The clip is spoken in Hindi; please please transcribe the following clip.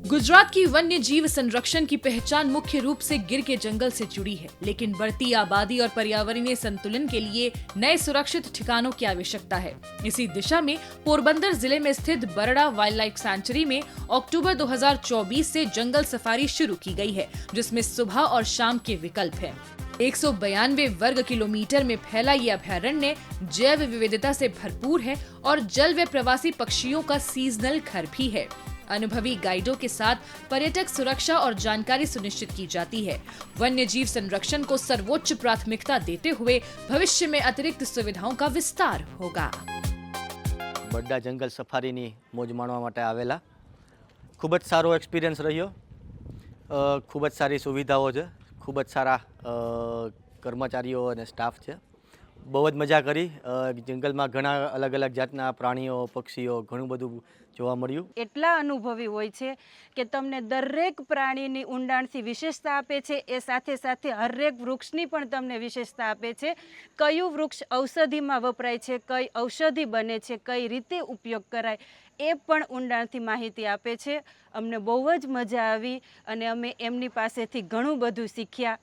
गुजरात की वन्य जीव संरक्षण की पहचान मुख्य रूप से गिर के जंगल से जुड़ी है, लेकिन बढ़ती आबादी और पर्यावरणीय संतुलन के लिए नए सुरक्षित ठिकानों की आवश्यकता है। इसी दिशा में पोरबंदर जिले में स्थित बरड़ा वाइल्ड लाइफ सेंचुरी में अक्टूबर 2024 से जंगल सफारी शुरू की गई है, जिसमें सुबह और शाम के विकल्प हैं। 192 वर्ग किलोमीटर में फैला ये अभयारण्य जैव विविधता से भरपूर है और जल व प्रवासी पक्षियों का सीजनल घर भी है। अनुभवी गाइडों के साथ पर्यटक सुरक्षा और जानकारी सुनिश्चित की जाती है। वन्य जीव संरक्षण को सर्वोच्च प्राथमिकता देते हुए भविष्य में अतिरिक्त सुविधाओं का विस्तार होगा। बड़ा जंगल सफारी नी मोज माणवा माटे आवेला खूब ज सारो एक्सपीरियंस रह्यो। खूब ज सारी सुविधाओं है, खूब ज सारा कर्मचारीओ अने स्टाफ है। बहुत मजा करी। जंगल में घणा अलग अलग जातना प्राणीओ पक्षीओ घणुं बधुं જોવા મળ્યું। એટલા અનુભવી હોય છે કે તમને દરેક પ્રાણીની ઊંડાણથી વિશેષતા આપે છે, એ સાથે સાથે હરેક વૃક્ષની પણ તમને વિશેષતા આપે છે। કયું વૃક્ષ ઔષધિમાં વપરાય છે, કઈ ઔષધિ બને છે, કઈ રીતે ઉપયોગ કરાય, એ પણ ઊંડાણથી માહિતી આપે છે। અમને બહુ જ મજા આવી અને અમે એમની પાસેથી ઘણું બધું શીખ્યા।